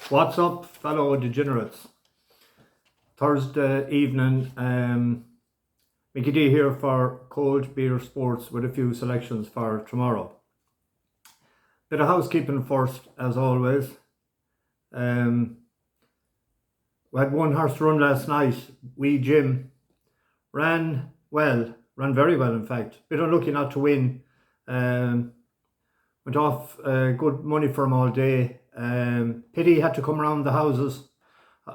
What's up, fellow degenerates? Thursday evening, Mickey D here for Cold Beer Sports with a few selections for tomorrow. Bit of housekeeping first, as always. We had one horse run last night. Jim ran very well, in fact. Bit unlucky not to win. Went off good money for him all day. Pity he had to come around the houses,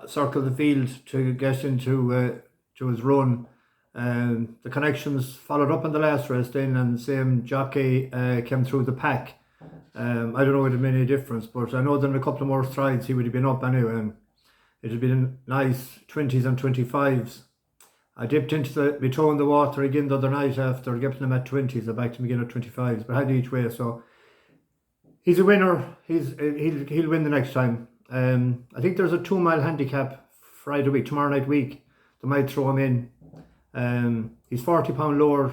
circle the field to get into to his run. The connections followed up in the last race then, and the same jockey came through the pack. I don't know if it made any difference, but I know that in a couple of more strides he would have been up anyway, and it had been nice 20s and 25s. I dipped into my toe in the water again the other night after getting him at 20s. I backed him again at 25s, but I had each way, so he's a winner. He'll win the next time. I think there's a 2 mile handicap tomorrow night week. They might throw him in. He's £40 lower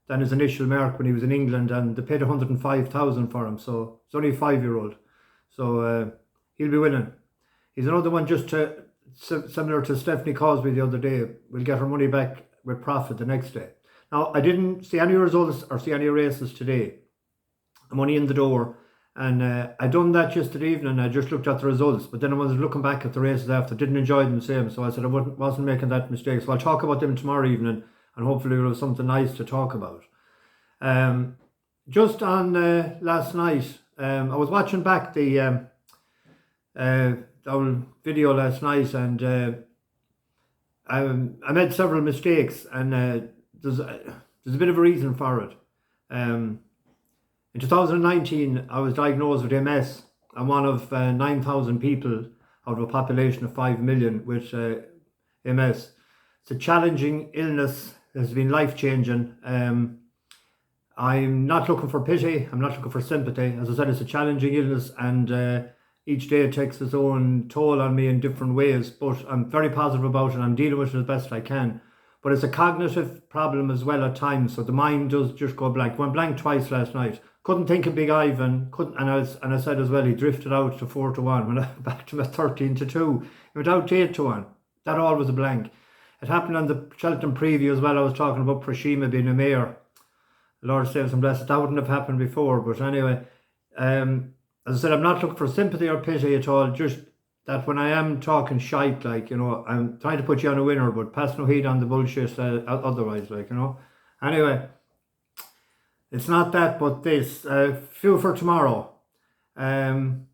than his initial mark when he was in England, and they paid 105,000 for him. So it's only a 5-year-old. So he'll be winning. He's another one similar to Stephanie Cosby the other day. We'll get her money back with profit the next day. Now, I didn't see any results or see any races today. I'm only in the door, and I done that yesterday evening. I just looked at the results, but then I was looking back at the races after. Didn't enjoy them the same, so I said I wasn't making that mistake. So I'll talk about them tomorrow evening, and hopefully we'll have something nice to talk about. Just on last night, I was watching back the our video last night, and I made several mistakes, and there's a bit of a reason for it. In 2019, I was diagnosed with MS. I'm one of 9,000 people out of a population of 5 million with MS. It's a challenging illness. It's been life-changing. I'm not looking for pity. I'm not looking for sympathy. As I said, it's a challenging illness, and each day it takes its own toll on me in different ways. But I'm very positive about it. I'm dealing with it as best I can. But it's a cognitive problem as well at times. So the mind does just go blank. Went blank twice last night. Couldn't think of Big Ivan. And I said as well, he drifted out to 4-1. When I backed him at 13-2, he went out to 8-1. That all was a blank. It happened on the Cheltenham preview as well. I was talking about Prashima being a mayor. Lord save and bless it. That wouldn't have happened before. But anyway, as I said, I'm not looking for sympathy or pity at all. Just that when I am talking shite, I'm trying to put you on a winner, but pass no heed on the bullshit otherwise, Anyway, it's not that, but this. Few for tomorrow. In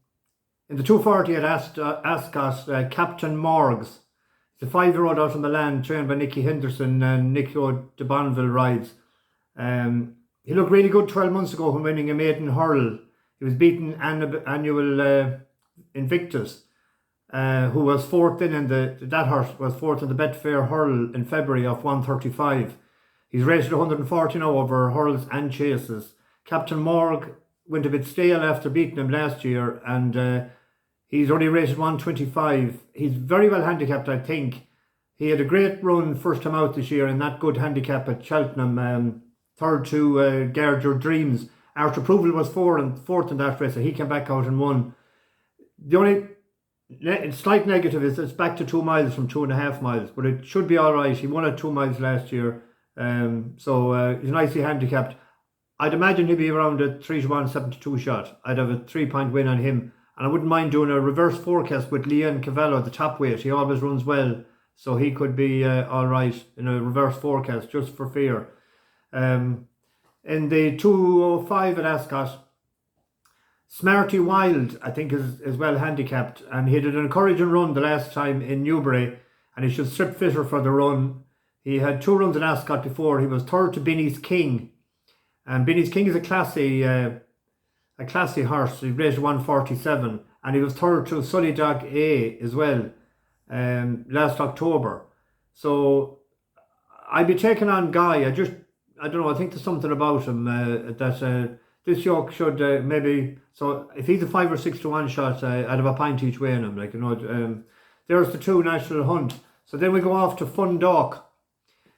the 240 at Ascot, Captain Morgs. It's a 5-year-old out on the land, trained by Nicky Henderson and Nico de Bonville rides. He looked really good 12 months ago when winning a maiden hurl. He was beaten annual Invictus, who was fourth that horse was fourth in the Betfair hurl in February of 135. He's rated 140 now over hurls and chases. Captain Morg went a bit stale after beating him last year, and he's only rated 125. He's very well handicapped, I think. He had a great run first time out this year in that good handicap at Cheltenham, third to Guard Your Dreams. Arthur Proval was fourth in that race, so he came back out and won. The only slight negative is it's back to 2 miles from 2.5 miles, but it should be all right. He won at 2 miles last year, so he's nicely handicapped. I'd imagine he'd be around a 3-1, 7-2 shot. I'd have a 3-point win on him, and I wouldn't mind doing a reverse forecast with Leon Cavallo, the top weight. He always runs well, so he could be all right in a reverse forecast just for fear. In the 205 at Ascot, Smarty Wild, I think, is well handicapped, and he did an encouraging run the last time in Newbury, and he should strip fitter for the run. He had 2 runs in Ascot before. He was third to Binny's King, and Binny's King is a classy horse. He rated 147, and he was third to Sully Doc A as well last October. So I'd be taking on Guy. I don't know, I think there's something about him that this yoke should maybe, so if he's a 5 or 6-1 shot, I'd have a pint each way in him, there's the 2 National Hunt. So then we go off to Dundalk.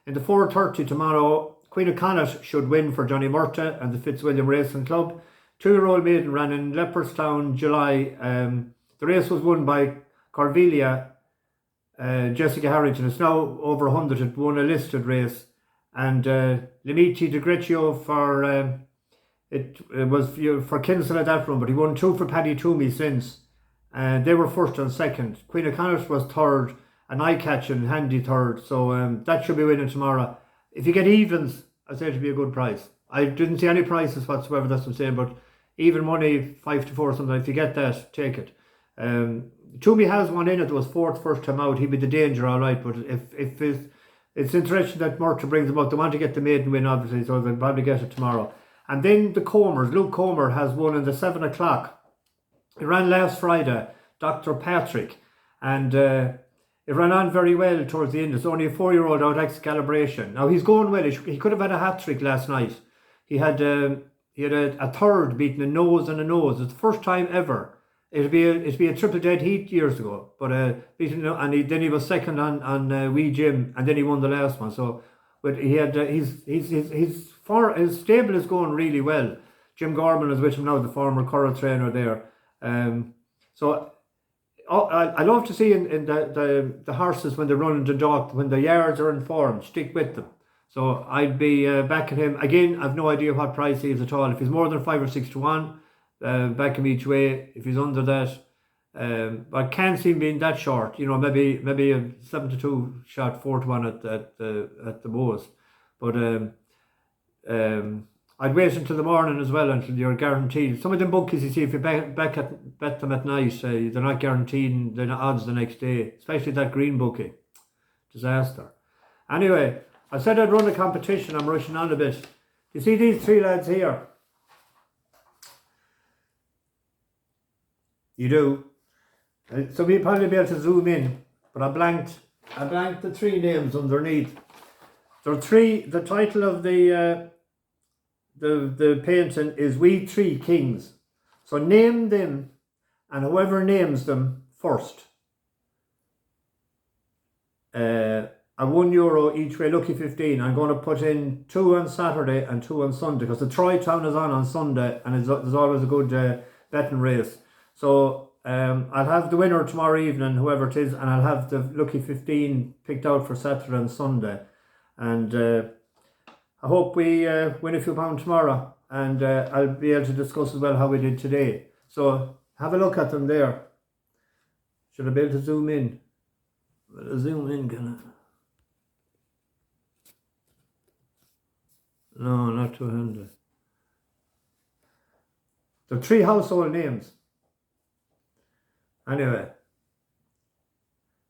In the 4:30 tomorrow, Queen of Connaught should win for Johnny Murta and the Fitzwilliam Racing Club. 2-year-old maiden ran in Leopardstown July. The race was won by Corvelia, Jessica Harrington. It's now over 100. It won a listed race. And Limiti de Greccio for it was for Kinsale at that run, but he won 2 for Paddy Toomey since. And they were first and second. Queen of Connacht was third, and Eye Catching handy third. So that should be winning tomorrow. If you get evens, I'd say it'd be a good price. I didn't see any prices whatsoever, that's what I'm saying, but even money 5 to 4 something. If you get that, take it. Toomey has one in it. It was fourth first time out. He'd be the danger, all right. But if it's interesting that Murta brings them out. They want to get the maiden win, obviously, so they'll probably get it tomorrow. And then the Comers. Luke Comer has won in the 7 o'clock. It ran last Friday, Dr. Patrick, and it ran on very well towards the end. It's only a 4-year-old out ex-calibration. Now he's going well. He could have had a hat trick last night. He had a third beating a nose and a nose. It's the first time ever. It'd be a triple dead heat years ago, but then he was second on Wee Jim, and then he won the last one. So, but he had his stable is going really well. Jim Gorman is with him now, the former Curragh trainer there. So I love to see in the horses when they run in Dundalk, when the yards are in form, stick with them. So I'd be backing him again. I've no idea what price he is at all. If he's more than 5 or 6 to 1. Back him each way. If he's under that, I can't see him being that short. Maybe a 7 to 2 shot, 4 to 1 at the most. But I'd wait until the morning as well, until you're guaranteed. Some of them bookies, you see, if you bet them at night, they're not guaranteed the odds the next day. Especially that green bookie, disaster. Anyway, I said I'd run a competition. I'm rushing on a bit. You see these 3 lads here? You do. So we'll probably be able to zoom in, but I blanked the 3 names underneath. There are 3. The title of the painting is We 3 Kings. So name them, and whoever names them first. At €1 each way, lucky 15. I'm going to put in 2 on Saturday and 2 on Sunday, because the Troy Town is on Sunday, and there's always a good betting race. So I'll have the winner tomorrow evening, whoever it is, and I'll have the lucky 15 picked out for Saturday and Sunday. And I hope we win a few pounds tomorrow, and I'll be able to discuss as well how we did today. So have a look at them there. Should I be able to zoom in? Well, I'll zoom in, can I? No, not too handy. They're 3 household names. Anyway,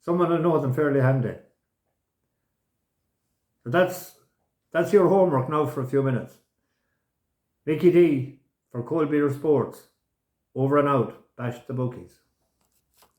someone will know them fairly handy. So that's your homework now for a few minutes. Mickey D for Cold Beer Sports. Over and out. Bash the bookies.